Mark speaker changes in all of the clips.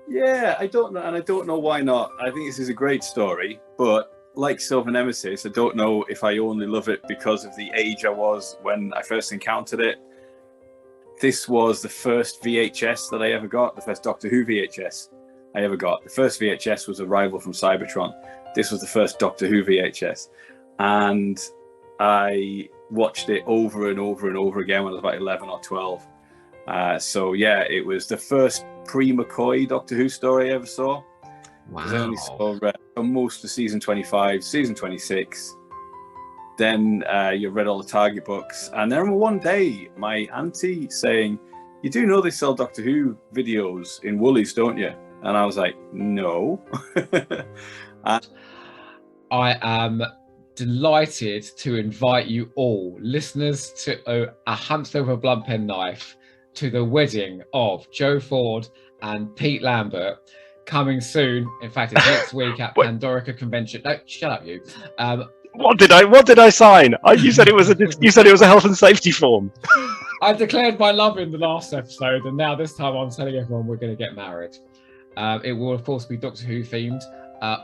Speaker 1: Yeah, I don't know, and I don't know why not. I think this is a great story, but like Silver Nemesis, I don't know if I only love it because of the age I was when I first encountered it. This was the first VHS that I ever got, the first Doctor Who VHS I ever got. The first VHS was Arrival from Cybertron. This was the first Doctor Who VHS. And I watched it over and over and over again when I was about 11 or 12. So yeah, it was the first pre-McCoy Doctor Who story I ever saw.
Speaker 2: Wow.
Speaker 1: I only saw most of season 25, season 26. Then you read all the Target books. And then one day, my auntie saying, "You do know they sell Doctor Who videos in Woolies, don't you?" And I was like, "No."
Speaker 2: I am delighted to invite you all, listeners, to a hamster with a blunt pen knife, to the wedding of Joe Ford and Pete Lambert, coming soon. In fact, it's next week at Pandorica Convention. No, shut up, you.
Speaker 3: What did I sign? You said it was a health and safety form.
Speaker 2: I declared my love in the last episode, and now this time I'm telling everyone we're going to get married. It will, of course, be Doctor Who themed,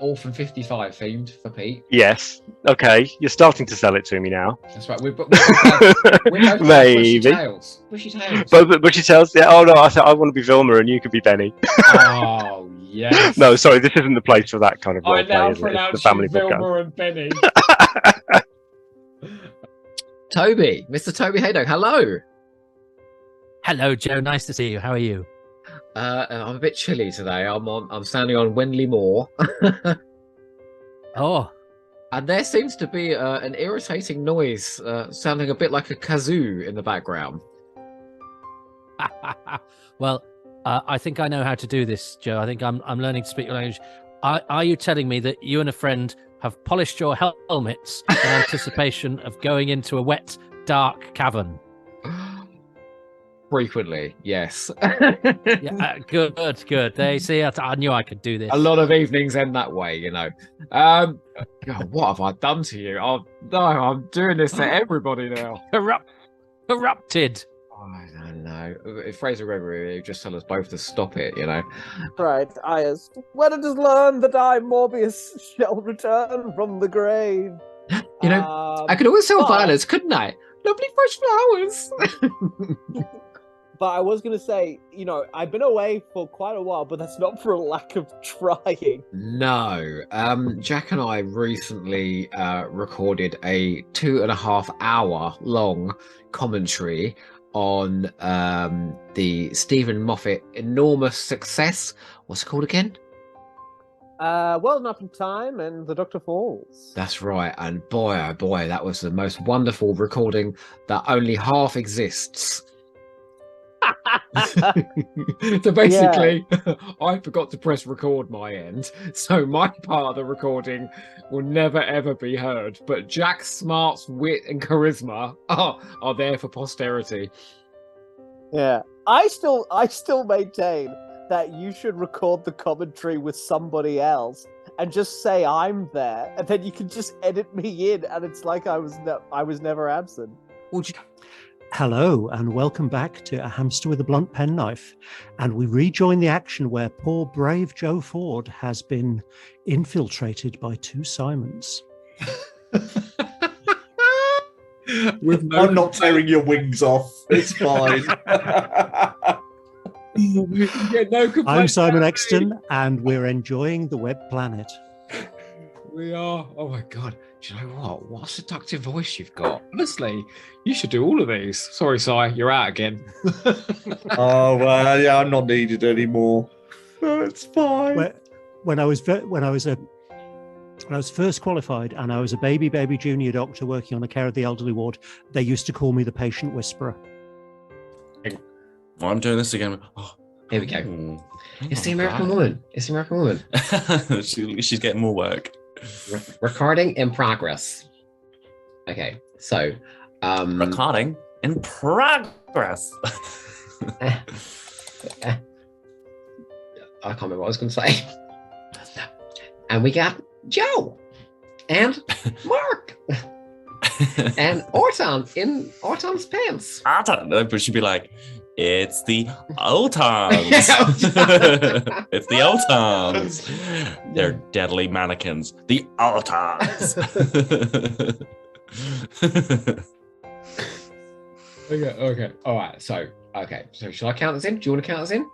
Speaker 2: Orphan 55 themed for Pete.
Speaker 3: Yes. Okay. You're starting to sell it to me now.
Speaker 2: That's right. We're both
Speaker 3: maybe.
Speaker 2: Bushy tails.
Speaker 3: Bushy tails. Yeah. Oh no. I want to be Vilma, and you could be Benny.
Speaker 2: Oh yes.
Speaker 3: No, sorry. This isn't the place for that kind of role
Speaker 2: I
Speaker 3: play.
Speaker 2: now
Speaker 3: It's the
Speaker 2: pronounce
Speaker 3: family
Speaker 2: you Vilma
Speaker 3: podcast.
Speaker 2: and Benny.
Speaker 4: Toby, Mr. Toby Haydock, hello.
Speaker 5: Hello, Joe. Nice to see you. How are you?
Speaker 4: I'm a bit chilly today. I'm standing on Wendley Moor.
Speaker 5: Oh,
Speaker 4: And there seems to be an irritating noise, sounding a bit like a kazoo in the background.
Speaker 5: well, I think I know how to do this, Joe. I think I'm learning to speak your language. Are you telling me that you and a friend have polished your helmets in anticipation of going into a wet, dark cavern?
Speaker 4: Frequently, yes.
Speaker 5: Yeah, good. They see, I knew I could do this.
Speaker 4: A lot of evenings end that way, you know. God, what have I done to you? Oh no, I'm doing this to everybody now.
Speaker 5: Corrupted.
Speaker 4: I don't know. If Fraser Gregory just tell us both to stop it, you know.
Speaker 6: Right, Ayers. When it is learned that I, Morbius, shall return from the grave.
Speaker 4: You know, I could always sell violets, couldn't I? Lovely fresh flowers.
Speaker 6: But I was going to say, you know, I've been away for quite a while, but that's not for a lack of trying.
Speaker 4: No. Jack and I recently recorded a 2.5 hour long commentary on the Stephen Moffat enormous success. What's it called again?
Speaker 6: Well Enough in Time and The Doctor Falls.
Speaker 4: That's right. And boy, oh boy, that was the most wonderful recording that only half exists. So basically, I forgot to press record my end, so my part of the recording will never ever be heard. But Jack's smarts, wit, and charisma are there for posterity.
Speaker 6: Yeah, I still maintain that you should record the commentary with somebody else and just say I'm there, and then you can just edit me in, and it's like I was never absent.
Speaker 7: Hello and welcome back to A Hamster with a Blunt Penknife, and we rejoin the action where poor brave Joe Ford has been infiltrated by two Simons.
Speaker 8: I'm not tearing your wings off. It's fine.
Speaker 7: I'm Simon Exton, and we're enjoying the web planet.
Speaker 4: We are. Oh my god. Do you know what? What a seductive voice you've got. Honestly, you should do all of these. Sorry, Si, you're out again.
Speaker 8: Oh well, yeah, I'm not needed anymore. No, it's fine.
Speaker 7: When I was first qualified and I was a baby junior doctor working on the care of the elderly ward, they used to call me the patient whisperer.
Speaker 9: Well, I'm doing this again. Oh,
Speaker 4: here we go. It's the American woman. It's the American woman.
Speaker 9: She's getting more work.
Speaker 4: Recording in progress. Okay, so
Speaker 9: recording in progress.
Speaker 4: I can't remember what I was going to say. And we got Joe and Mark and Orton in Orton's pants.
Speaker 9: Orton, but she'd be like, It's the Otans. It's the Otans. They're deadly mannequins. The Otans.
Speaker 4: Okay. All right. So shall I count this in? Do you want to count this in?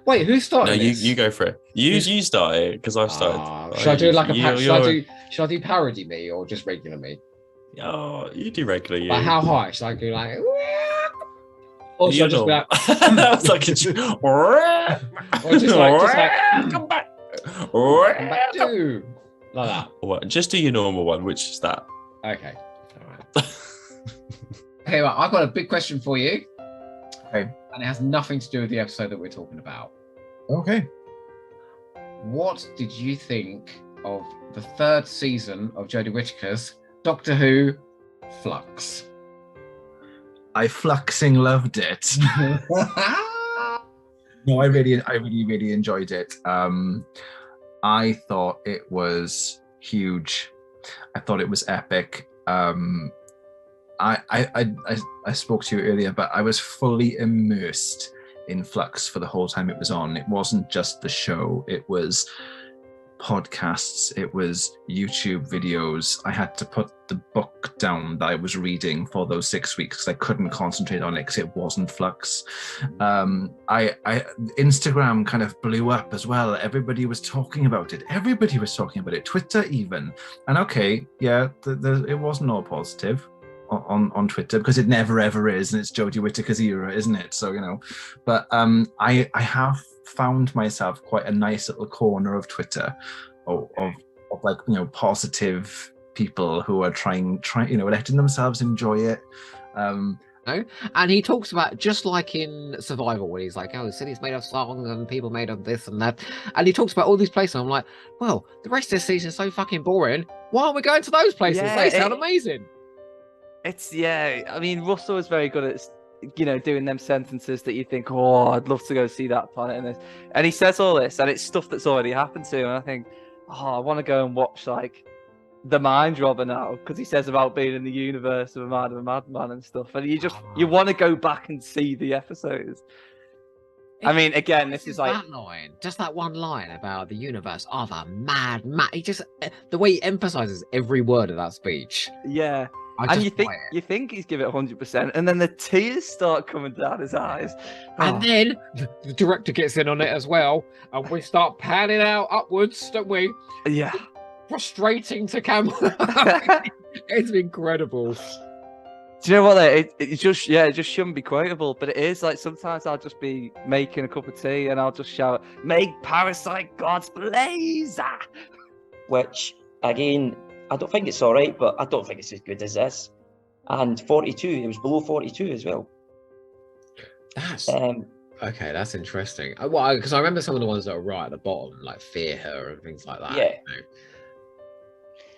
Speaker 4: Wait, who started
Speaker 9: No,
Speaker 4: this?
Speaker 9: you go for it. You started because I've started.
Speaker 4: Should I do like should I do parody me or just regular me?
Speaker 9: Oh, you do regular you.
Speaker 4: But how high? Should I go like? Or should I just be like?
Speaker 9: That was like
Speaker 4: Or just like
Speaker 9: come back.
Speaker 4: Come back to like that.
Speaker 9: What? Just do your normal one, which is that.
Speaker 4: Okay. All right. Okay, well, I've got a big question for you.
Speaker 8: Okay.
Speaker 4: And it has nothing to do with the episode that we're talking about.
Speaker 8: Okay.
Speaker 4: What did you think of the 3rd season of Jodie Whittaker's Doctor Who Flux?
Speaker 8: I fluxing loved it. No, I really enjoyed it. I thought it was huge. I thought it was epic. I spoke to you earlier, but I was fully immersed in Flux for the whole time it was on. It wasn't just the show, it was podcasts, it was YouTube videos. I had to put the book down that I was reading for those 6 weeks because I couldn't concentrate on it because it wasn't Flux. Instagram kind of blew up as well. Everybody was talking about it. Twitter even. And okay, yeah, it wasn't all positive on Twitter because it never ever is, and it's Jodie Whittaker's era, isn't it? So, you know, but I have found myself quite a nice little corner of Twitter of like, you know, positive people who are trying, you know, letting themselves enjoy it.
Speaker 4: And he talks about, just like in Survival, where he's like, oh, the city's made of song and people made of this and that. And he talks about all these places. I'm like, well, the rest of this season is so fucking boring. Why aren't we going to those places?
Speaker 6: Yeah,
Speaker 4: they sound amazing.
Speaker 6: I mean, Russell is very good at, you know, doing them sentences that you think, oh, I'd love to go see that planet and this. And he says all this, and it's stuff that's already happened to him. And I think, oh, I want to go and watch, like, The Mind Robber now, because he says about being in the universe of A Mind of a Madman and stuff. And you want to go back and see the episodes. I mean, again, this is like
Speaker 4: that line, just that one line about the universe of a mad. He just, the way he emphasizes every word of that speech.
Speaker 6: Yeah. And you think he's give it 100%, and then the tears start coming down his eyes.
Speaker 4: And then the director gets in on it as well, and we start panning out upwards, don't we?
Speaker 6: Yeah.
Speaker 4: Frustrating to camera. It's incredible.
Speaker 6: Do you know what? It just shouldn't be quotable, but it is. Like, sometimes I'll just be making a cup of tea and I'll just shout, "Make Parasite God's blaze!"
Speaker 10: Which, again, I don't think it's all right, but I don't think it's as good as this. And 42, it was below 42 as well.
Speaker 4: That's okay. That's interesting. Well, because I remember some of the ones that are right at the bottom, like Fear Her and things like that.
Speaker 10: Yeah.
Speaker 4: You know?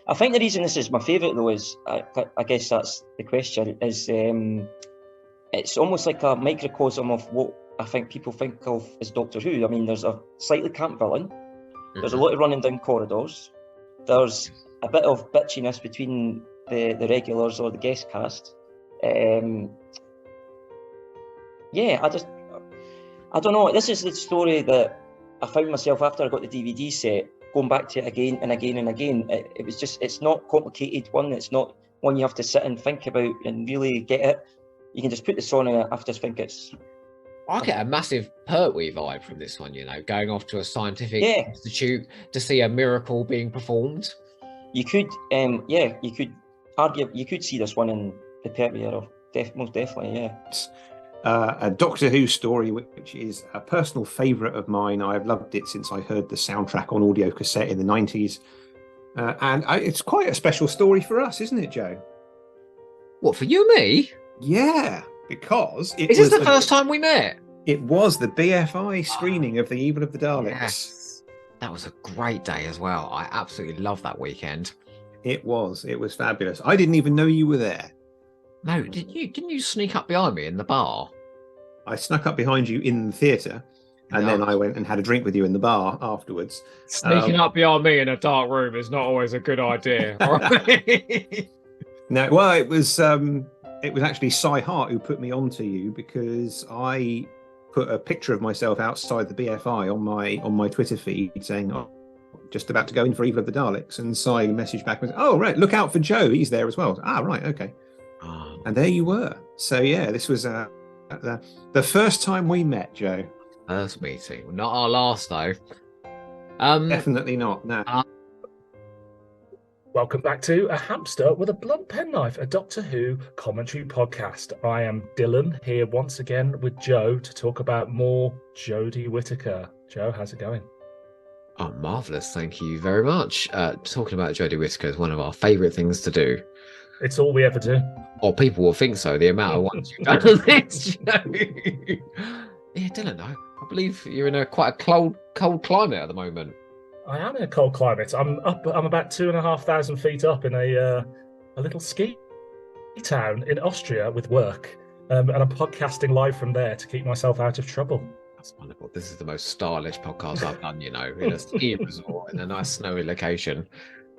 Speaker 10: I think the reason this is my favourite, though, is I guess that's the question. Is it's almost like a microcosm of what I think people think of as Doctor Who. I mean, there's a slightly camp villain. There's a lot of running down corridors. There's a bit of bitchiness between the regulars or the guest cast. Yeah, I don't know. This is the story that I found myself after I got the DVD set, going back to it again and again and again. It was just, it's not complicated one. It's not one you have to sit and think about and really get it. You can just put this on and I just think it's...
Speaker 4: I get a massive Pertwee vibe from this one, you know, going off to a scientific institute to see a miracle being performed.
Speaker 10: You could, you could argue, you could see this one in the Pertwee era, most definitely, yeah.
Speaker 11: A Doctor Who story, which is a personal favourite of mine. I've loved it since I heard the soundtrack on audio cassette in the 90s. And it's quite a special story for us, isn't it, Joe?
Speaker 4: What, for you and me?
Speaker 11: Yeah, because it
Speaker 4: was... Is this the first time we met?
Speaker 11: It was the BFI screening of The Evil of the Daleks.
Speaker 4: Yes. That was a great day as well. I absolutely loved that weekend.
Speaker 11: It was fabulous. I didn't even know you were there.
Speaker 4: No, didn't you sneak up behind me in the bar?
Speaker 11: I snuck up behind you in the theatre, and then I went and had a drink with you in the bar afterwards.
Speaker 4: Sneaking up behind me in a dark room is not always a good idea.
Speaker 11: No, well, it it was actually Cy Hart who put me onto you, because I put a picture of myself outside the BFI on my Twitter feed saying, "Oh, just about to go in for Evil of the Daleks," and Cy messaged back and said, "Oh right, look out for Joe, he's there as well." Ah right, okay. And there you were. So yeah, this was the first time we met, Joe.
Speaker 4: First meeting, not our last though.
Speaker 11: Definitely not. No.
Speaker 12: Welcome back to A Hamster with a Blunt Penknife, a Doctor Who commentary podcast. I am Dylan, here once again with Joe to talk about more Jodie Whittaker. Joe, how's it going?
Speaker 4: Oh, marvellous. Thank you very much. Talking about Jodie Whittaker is one of our favourite things to do.
Speaker 12: It's all we ever do.
Speaker 4: Or people will think so, the amount of ones you've done on this show. Yeah, Dylan, I believe you're in quite a cold climate at the moment.
Speaker 12: I am in a cold climate. I'm about 2,500 feet up in a little ski town in Austria with work. And I'm podcasting live from there to keep myself out of trouble.
Speaker 4: That's wonderful. This is the most stylish podcast I've done, in a ski resort in a nice snowy location.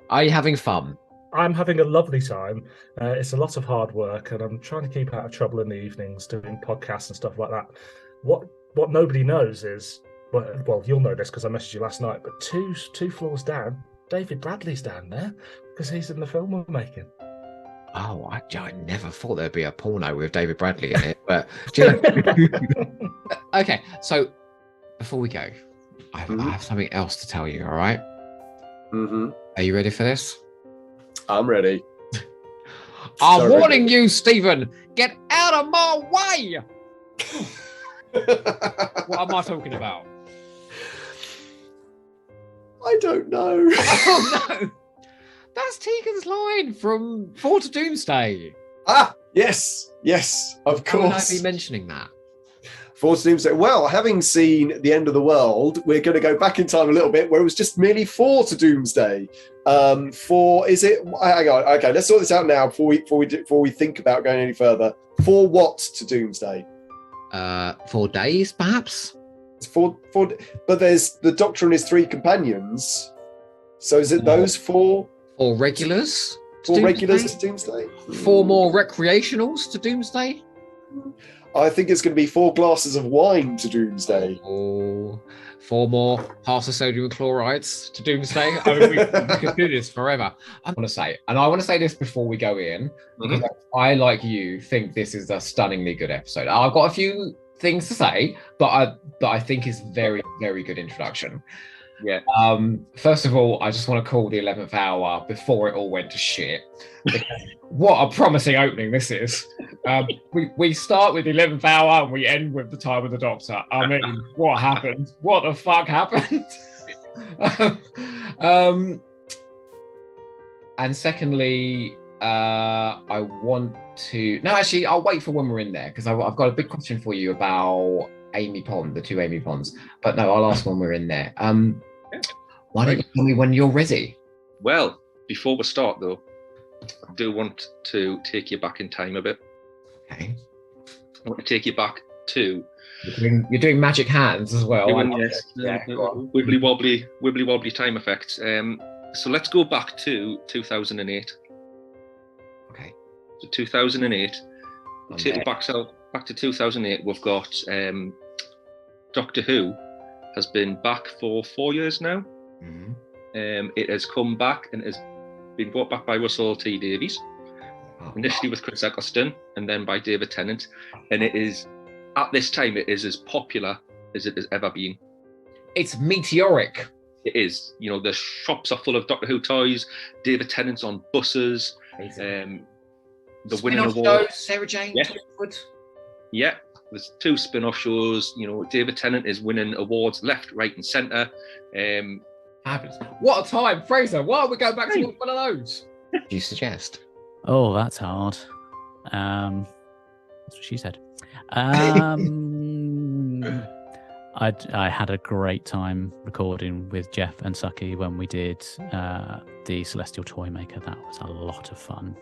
Speaker 4: Are you having fun?
Speaker 12: I'm having a lovely time. It's a lot of hard work, and I'm trying to keep out of trouble in the evenings doing podcasts and stuff like that. What nobody knows is, well, you'll know this because I messaged you last night, but two floors down, David Bradley's down there because he's in the film we're making.
Speaker 4: Oh, I never thought there'd be a porno with David Bradley in it, but do you know... Okay, so before we go, I have something else to tell you. All right? Are you ready for this?
Speaker 13: I'm ready.
Speaker 4: I'm warning you, Stephen. Get out of my way. What am I talking about?
Speaker 13: I don't know.
Speaker 4: Oh no, that's Tegan's line from Four to Doomsday.
Speaker 13: Ah, yes, of course.
Speaker 4: How would I be mentioning that?
Speaker 13: Four to Doomsday. Well, having seen The End of the World, we're going to go back in time a little bit, where it was just merely 4 to Doomsday. Is it? Hang on. Okay, let's sort this out now before we think about going any further. 4 what to Doomsday?
Speaker 4: 4 days, perhaps.
Speaker 13: It's four, but there's the Doctor and his 3 companions. So is it those 4?
Speaker 4: 4 regulars?
Speaker 13: 4 regulars to Doomsday?
Speaker 4: 4 more recreationals to Doomsday?
Speaker 13: I think it's going to be 4 glasses of wine to Doomsday.
Speaker 4: Oh, 4 more parts of sodium chlorides to Doomsday. I mean, we could do this forever. I want to say this before we go in, because I, like you, think this is a stunningly good episode. I've got a few things to say, but I think it's very, very good introduction.
Speaker 13: Yeah.
Speaker 4: First of all, I just want to call the 11th hour before it all went to shit. What a promising opening this is. We start with the 11th hour and we end with the time of the Doctor. I mean, what happened? What the fuck happened? And secondly, I want to... No, actually, I'll wait for when we're in there, because I've got a big question for you about Amy Pond, the 2 Amy Ponds. But no, I'll ask when we're in there. Why don't you tell me when you're ready?
Speaker 14: Well, before we start, though, I do want to take you back in time a bit.
Speaker 4: Okay.
Speaker 14: I want to take you back to...
Speaker 4: You're doing magic hands as well.
Speaker 14: Yes. Wibbly wobbly time effects. So let's go back to 2008.
Speaker 4: Okay.
Speaker 14: So 2008. Take it back to 2008. We've got Doctor Who has been back for 4 years now. It has come back and has been brought back by Russell T Davies, initially with Chris Eccleston and then by David Tennant, and it is, at this time, it is as popular as it has ever been.
Speaker 4: It's meteoric.
Speaker 14: It is. You know, the shops are full of Doctor Who toys. David Tennant's on buses. The winning award.
Speaker 4: Sarah Jane.
Speaker 14: Yeah. Yeah. There's 2 spin-off shows. You know, David Tennant is winning awards left, right, and centre.
Speaker 4: What a time, Fraser! Why are we going back to one of those? Do you suggest?
Speaker 5: Oh, that's hard. That's what she said. I had a great time recording with Jeff and Sucky when we did the Celestial Toy Maker. That was a lot of fun.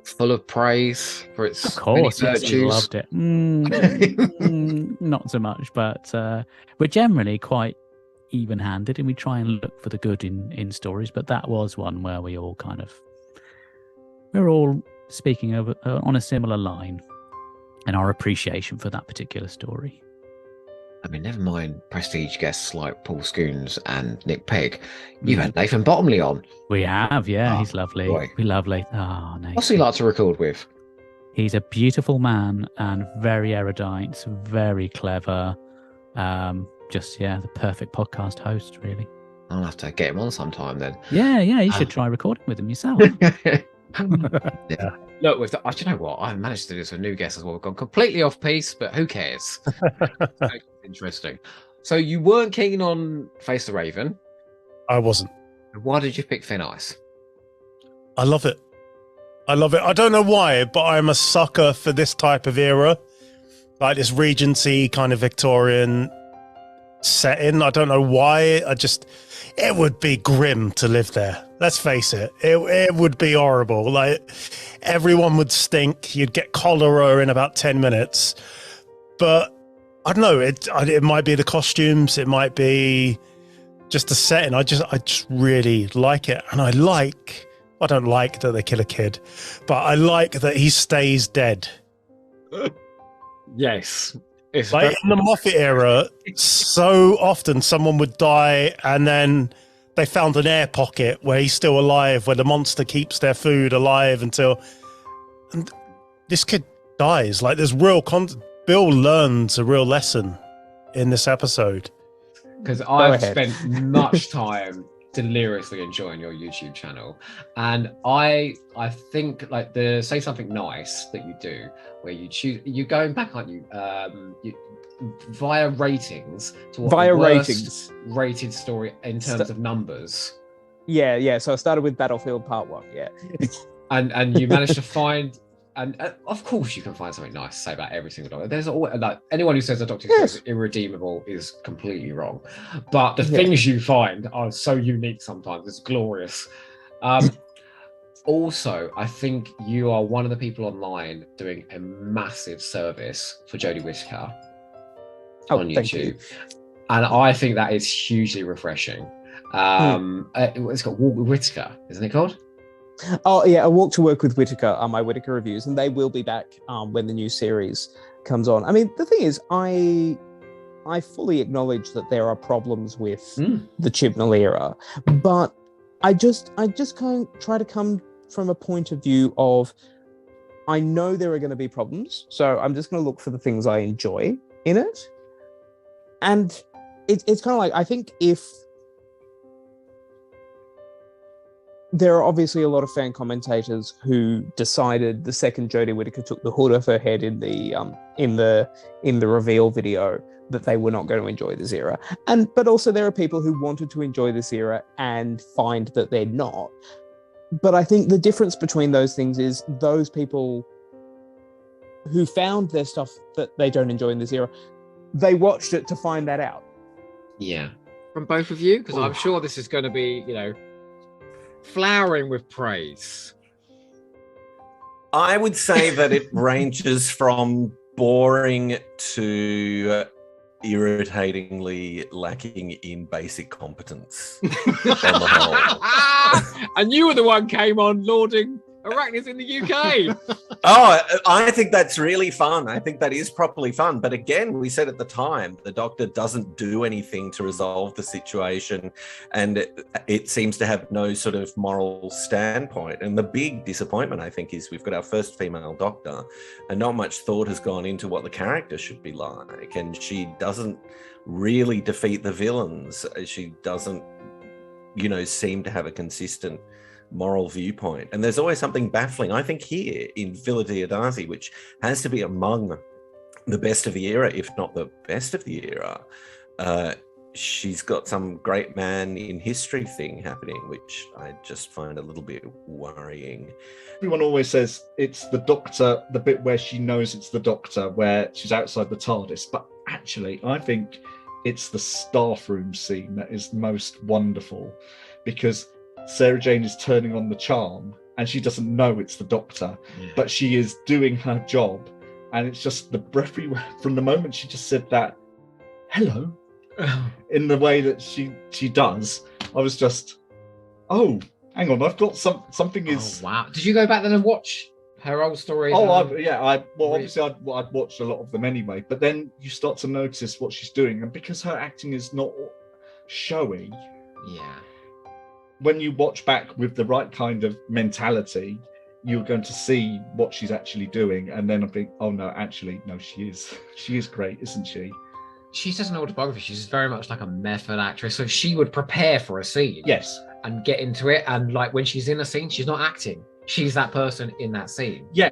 Speaker 4: Full of praise for its
Speaker 5: of course,
Speaker 4: virtues.
Speaker 5: Loved it. Not so much, but we're generally quite even-handed, and we try and look for the good in stories. But that was one where we're all
Speaker 15: speaking of on a similar line, and our appreciation for that particular story.
Speaker 4: I mean, never mind prestige guests like Paul Scoons and Nick Pegg. You've had Nathan Bottomley on.
Speaker 15: We have, yeah.
Speaker 4: Oh,
Speaker 15: He's lovely.
Speaker 4: boy.
Speaker 15: We're lovely. Oh, Nathan.
Speaker 4: What's he like to record with?
Speaker 15: He's a beautiful man and very erudite, very clever. The perfect podcast host, really.
Speaker 4: I'll have to get him on sometime then.
Speaker 15: Yeah, you should try recording with him yourself.
Speaker 4: Yeah. Look, do you know what? I've managed to do this with new guests as well. We've gone completely off piece, but who cares? Interesting. So you weren't keen on Face the Raven.
Speaker 12: I wasn't.
Speaker 4: Why did you pick Thin Ice?
Speaker 12: I love it. I don't know why, but I'm a sucker for this type of era. Like this Regency kind of Victorian setting. I don't know why. It would be grim to live there. Let's face it. It would be horrible. Like everyone would stink. You'd get cholera in about 10 minutes. But I don't know. It might be the costumes. It might be just the setting. I just really like it. And I don't like that they kill a kid, but I like that he stays dead.
Speaker 4: Yes.
Speaker 12: It's like in the Moffat era, so often someone would die and then they found an air pocket where he's still alive, where the monster keeps their food alive until... And this kid dies. Like there's Bill learns a real lesson in this episode.
Speaker 4: Because I've spent much time deliriously enjoying your YouTube channel, and I think like the Say Something Nice that you do, where you're going back, aren't you? Via ratings to what the worst rated story in terms of numbers.
Speaker 6: Yeah. So I started with Battlefield Part 1. Yeah,
Speaker 4: and you managed to find. And of course, you can find something nice to say about every single Doctor. There's always, like, anyone who says a Doctor is irredeemable is completely wrong. But the things you find are so unique sometimes. It's glorious. Also, I think you are one of the people online doing a massive service for Jodie Whittaker on YouTube. And I think that is hugely refreshing. It's got Walk with Whittaker, isn't it called?
Speaker 6: Oh yeah, A Walk to Work with Whittaker are my Whittaker reviews, and they will be back when the new series comes on. I mean, the thing is, I fully acknowledge that there are problems with the Chibnall era, but I just kind of try to come from a point of view of, I know there are going to be problems, so I'm just going to look for the things I enjoy in it. And it's kind of like, I think if there are obviously a lot of fan commentators who decided the second Jodie Whittaker took the hood off her head in the reveal video that they were not going to enjoy this era. But also there are people who wanted to enjoy this era and find that they're not. But I think the difference between those things is those people who found their stuff that they don't enjoy in this era, they watched it to find that out.
Speaker 4: Yeah. From both of you, because I'm sure this is going to be, flowering with praise.
Speaker 16: I would say that it ranges from boring to irritatingly lacking in basic competence on the whole.
Speaker 4: And you were the one came on lauding arachnids in the UK.
Speaker 16: Oh, I think that's really fun. I think that is properly fun. But again, we said at the time, the Doctor doesn't do anything to resolve the situation, and it seems to have no sort of moral standpoint. And the big disappointment, I think, is we've got our first female Doctor, and not much thought has gone into what the character should be like. And she doesn't really defeat the villains. She doesn't, seem to have a consistent moral viewpoint. And there's always something baffling, I think, here in Villa Diodati, which has to be among the best of the era, if not the best of the era. She's got some great man in history thing happening, which I just find a little bit worrying.
Speaker 17: Everyone always says it's the Doctor, the bit where she knows it's the Doctor, where she's outside the TARDIS. But actually, I think it's the staff room scene that is most wonderful, because Sarah Jane is turning on the charm and she doesn't know it's the Doctor, but she is doing her job. And it's just the breath from the moment she just said that, hello, in the way that she does. I was just, oh, hang on, I've got something is...
Speaker 4: Oh, wow. Did you go back then and watch Her old stories.
Speaker 17: Oh, obviously I'd watched a lot of them anyway. But then you start to notice what she's doing, and because her acting is not showy, when you watch back with the right kind of mentality, you're going to see what she's actually doing, and then I think, oh no, actually, no, she is great, isn't she?
Speaker 4: She says an autobiography. She's very much like a method actress, so she would prepare for a scene,
Speaker 17: yes,
Speaker 4: and get into it. And like when she's in a scene, she's not acting; she's that person in that scene.
Speaker 17: Yeah,